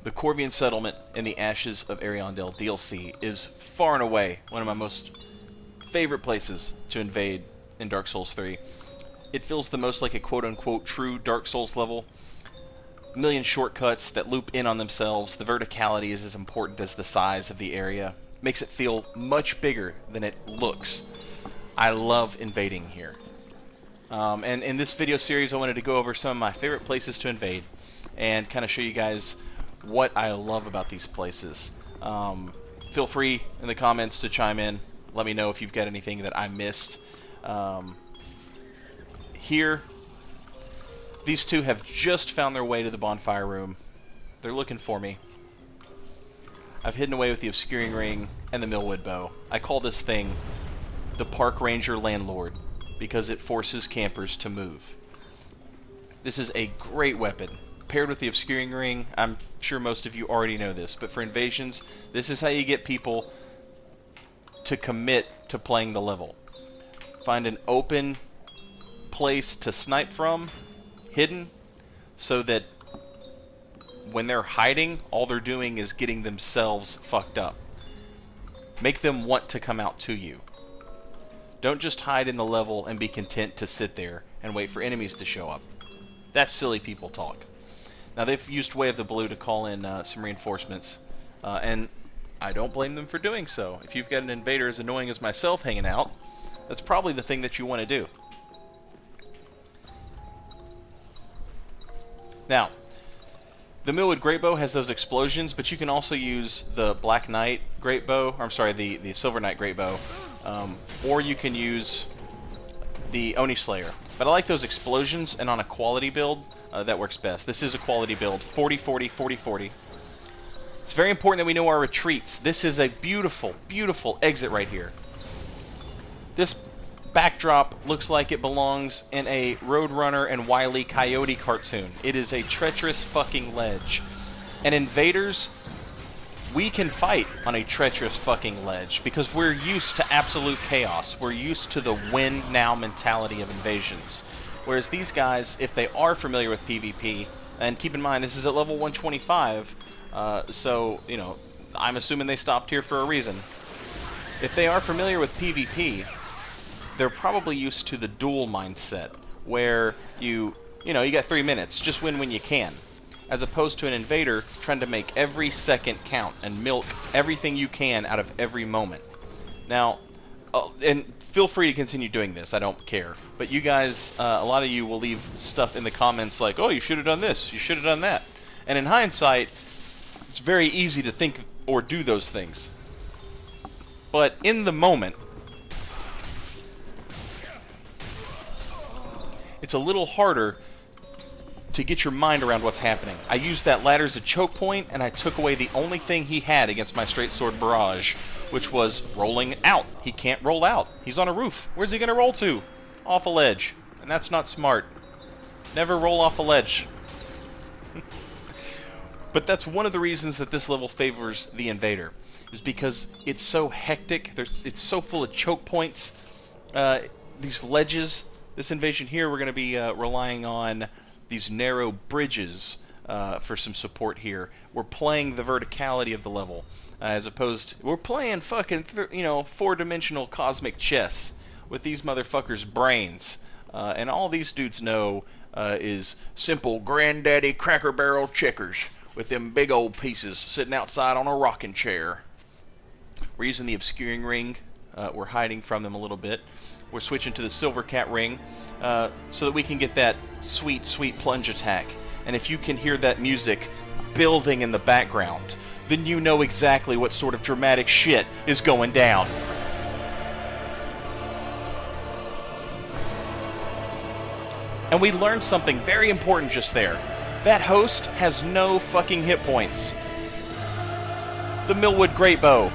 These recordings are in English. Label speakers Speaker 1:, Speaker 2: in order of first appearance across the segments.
Speaker 1: The Corvian Settlement in the Ashes of Ariandel DLC is far and away one of my most favorite places to invade in Dark Souls 3. It feels the most like a quote-unquote true Dark Souls level. A million shortcuts that loop in on themselves. The verticality is as important as the size of the area. Makes it feel much bigger than it looks. I love invading here. And in this video series I wanted to go over some of my favorite places to invade and kind of show you guys what I love about these places. Feel free in the comments to chime in. Let me know if you've got anything that I missed. Here, these two have just found their way to the bonfire room. They're looking for me. I've hidden away with the obscuring ring and the millwood bow. I call this thing the Park Ranger Landlord because it forces campers to move. This is a great weapon. Paired with the obscuring ring, I'm sure most of you already know this, but for invasions, this is how you get people to commit to playing the level. Find an open place to snipe from, hidden, so that when they're hiding, all they're doing is getting themselves fucked up. Make them want to come out to you. Don't just hide in the level and be content to sit there and wait for enemies to show up. That's silly people talk. Now they've used Way of the Blue to call in some reinforcements, and I don't blame them for doing so. If you've got an invader as annoying as myself hanging out, that's probably the thing that you want to do. Now, the Millwood Greatbow has those explosions, but you can also use the Black Knight Greatbow, or I'm sorry, the Silver Knight Greatbow, or you can use the Oni Slayer. But I like those explosions, and on a quality build, that works best. This is a quality build, 40-40, 40-40. It's very important that we know our retreats. This is a beautiful, beautiful exit right here. This backdrop looks like it belongs in a Roadrunner and Wile E. Coyote cartoon. It is a treacherous fucking ledge. And invaders, we can fight on a treacherous fucking ledge because we're used to absolute chaos. We're used to the win now mentality of invasions. Whereas these guys, if they are familiar with PvP, and keep in mind this is at level 125, so, you know, I'm assuming they stopped here for a reason. If they are familiar with PvP, they're probably used to the duel mindset, where you got 3 minutes, just win when you can. As opposed to an invader trying to make every second count and milk everything you can out of every moment. Now, and feel free to continue doing this, I don't care. But you guys, a lot of you will leave stuff in the comments like, oh, you should have done this, you should have done that. And in hindsight, it's very easy to think or do those things. But in the moment, it's a little harder to get your mind around what's happening. I used that ladder as a choke point, and I took away the only thing he had against my straight sword barrage, which was rolling out. He can't roll out. He's on a roof. Where's he going to roll to? Off a ledge. And that's not smart. Never roll off a ledge. But that's one of the reasons that this level favors the invader, is because it's so hectic. It's so full of choke points. These ledges. This invasion here, we're going to be relying on these narrow bridges for some support here. We're playing the verticality of the level, as opposed to, we're playing fucking, four-dimensional cosmic chess with these motherfuckers' brains. And all these dudes know is simple granddaddy Cracker Barrel checkers with them big old pieces sitting outside on a rocking chair. We're using the obscuring ring. We're hiding from them a little bit. We're switching to the Silver Cat ring so that we can get that sweet, sweet plunge attack. And if you can hear that music building in the background, then you know exactly what sort of dramatic shit is going down. And we learned something very important just there. That host has no fucking hit points. The Millwood Greatbow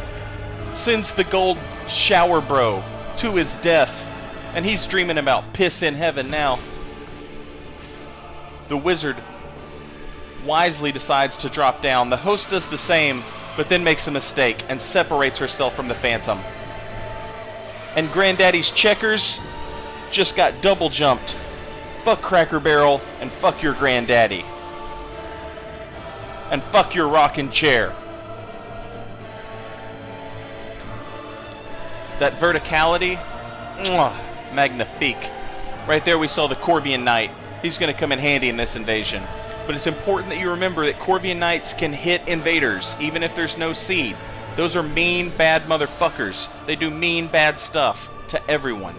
Speaker 1: sends the gold shower bro to his death, and he's dreaming about piss in heaven now. The wizard wisely decides to drop down. The host does the same, but then makes a mistake and separates herself from the phantom. And Granddaddy's checkers just got double jumped. Fuck Cracker Barrel and fuck your granddaddy. And fuck your rocking chair. That verticality, mwah, magnifique. Right there we saw the Corvian Knight. He's going to come in handy in this invasion. But it's important that you remember that Corvian Knights can hit invaders, even if there's no seed. Those are mean, bad motherfuckers. They do mean, bad stuff to everyone.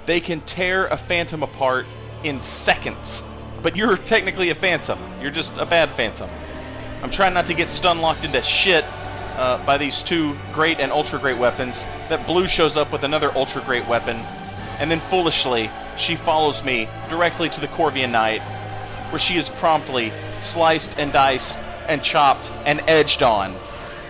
Speaker 1: They can tear a phantom apart in seconds. But you're technically a phantom. You're just a bad phantom. I'm trying not to get stun locked into shit by these two great and ultra great weapons. That blue shows up with another ultra great weapon. And then foolishly, she follows me directly to the Corvian Knight, where she is promptly sliced and diced and chopped and edged on.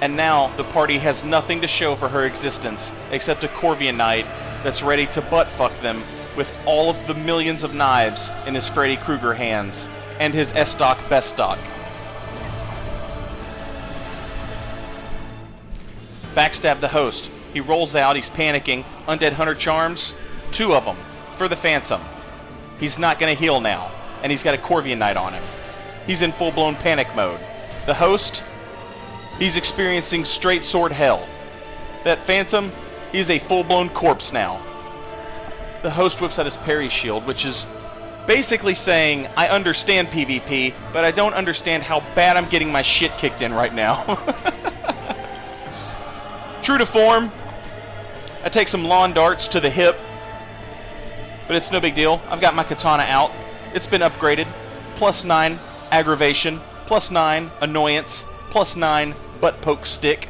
Speaker 1: And now the party has nothing to show for her existence except a Corvian Knight that's ready to butt-fuck them with all of the millions of knives in his Freddy Krueger hands and his S-Stock best stock. Backstab the host. He rolls out, he's panicking. Undead Hunter Charms, 2 of them for the Phantom. He's not going to heal now, and he's got a Corvian Knight on him. He's in full-blown panic mode. The host, he's experiencing straight sword hell. That Phantom, he's a full-blown corpse now. The host whips out his parry shield, which is basically saying, I understand PvP, but I don't understand how bad I'm getting my shit kicked in right now. True to form, I take some lawn darts to the hip, but it's no big deal. I've got my katana out. It's been upgraded. +9 aggravation, +9 annoyance, +9 butt poke stick.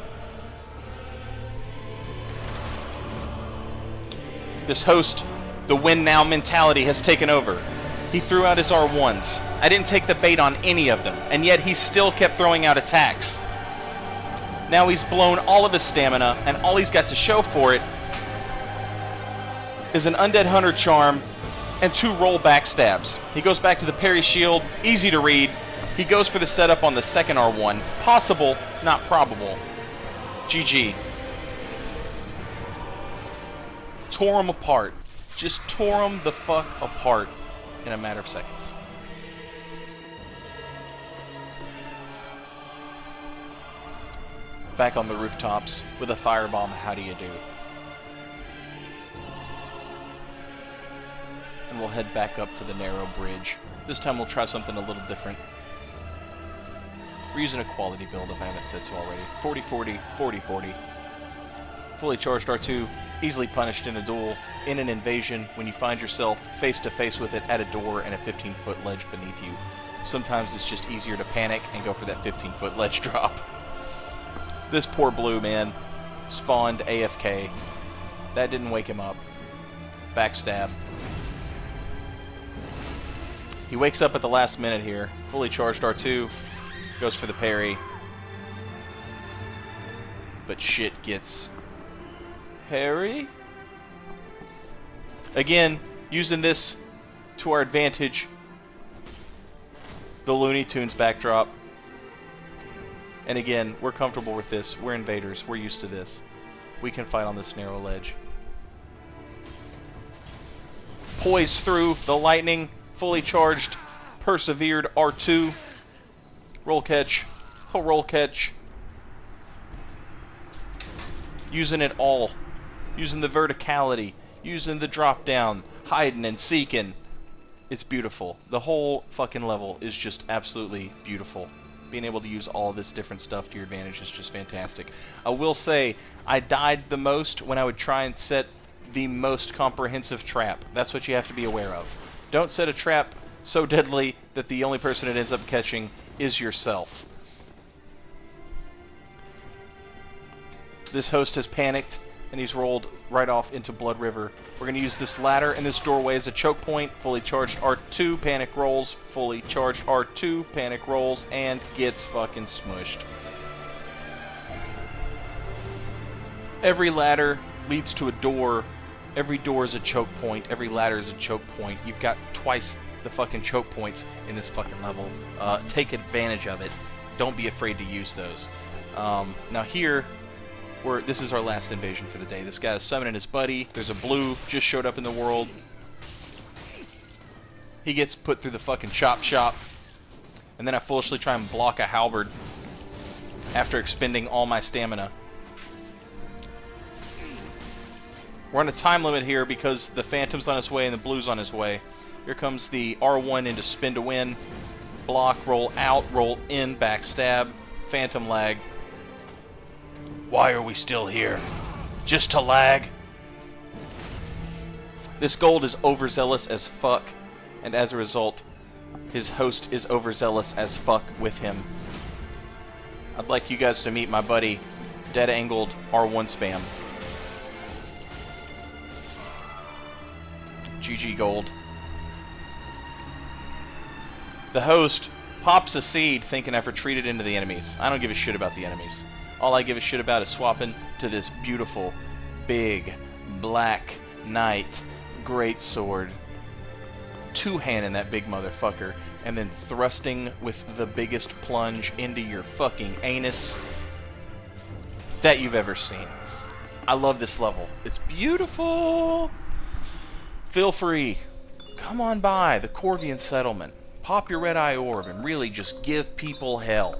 Speaker 1: This host, the win now mentality has taken over. He threw out his R1s. I didn't take the bait on any of them, and yet he still kept throwing out attacks. Now he's blown all of his stamina, and all he's got to show for it is an Undead Hunter Charm and 2 roll backstabs. He goes back to the parry shield, easy to read. He goes for the setup on the second R1. Possible, not probable. GG. Tore him apart. Just tore him the fuck apart in a matter of seconds. Back on the rooftops with a firebomb, how do you do? And we'll head back up to the narrow bridge. This time we'll try something a little different. We're using a quality build if I haven't said so already. 40-40, 40-40. Fully charged R2, easily punished in a duel, in an invasion, when you find yourself face to face with it at a door and a 15-foot ledge beneath you. Sometimes it's just easier to panic and go for that 15-foot ledge drop. This poor blue man spawned AFK. That didn't wake him up. Backstab. He wakes up at the last minute here. Fully charged R2. Goes for the parry. But shit gets hairy. Again, using this to our advantage. The Looney Tunes backdrop. And again, we're comfortable with this. We're invaders. We're used to this. We can fight on this narrow ledge. Poised through the lightning. Fully charged. Persevered R2. Roll catch. Oh, roll catch. Using it all. Using the verticality. Using the drop down. Hiding and seeking. It's beautiful. The whole fucking level is just absolutely beautiful. Being able to use all this different stuff to your advantage is just fantastic. I will say, I died the most when I would try and set the most comprehensive trap. That's what you have to be aware of. Don't set a trap so deadly that the only person it ends up catching is yourself. This host has panicked, and he's rolled right off into Blood River. We're going to use this ladder and this doorway as a choke point. Fully charged R2, panic rolls. Fully charged R2, panic rolls, and gets fucking smushed. Every ladder leads to a door. Every door is a choke point. Every ladder is a choke point. You've got twice the fucking choke points in this fucking level. Take advantage of it. Don't be afraid to use those. Now here, this is our last invasion for the day. This guy is summoning his buddy. There's a blue just showed up in the world. He gets put through the fucking chop shop. And then I foolishly try and block a halberd after expending all my stamina. We're on a time limit here because the Phantom's on his way and the Blue's on his way. Here comes the R1 into spin to win. Block, roll out, roll in, backstab, Phantom lag. Why are we still here? Just to lag? This gold is overzealous as fuck, and as a result, his host is overzealous as fuck with him. I'd like you guys to meet my buddy, Dead Angled R1 Spam. GG gold. The host pops a seed thinking I've retreated into the enemies. I don't give a shit about the enemies. All I give a shit about is swapping to this beautiful, big, black knight, great sword, two-handing that big motherfucker, and then thrusting with the biggest plunge into your fucking anus that you've ever seen. I love this level. It's beautiful. Feel free. Come on by the Corvian Settlement. Pop your red eye orb and really just give people hell.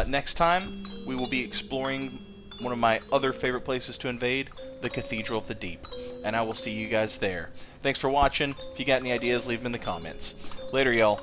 Speaker 1: Next time, we will be exploring one of my other favorite places to invade, the Cathedral of the Deep. And I will see you guys there. Thanks for watching. If you got any ideas, leave them in the comments. Later, y'all.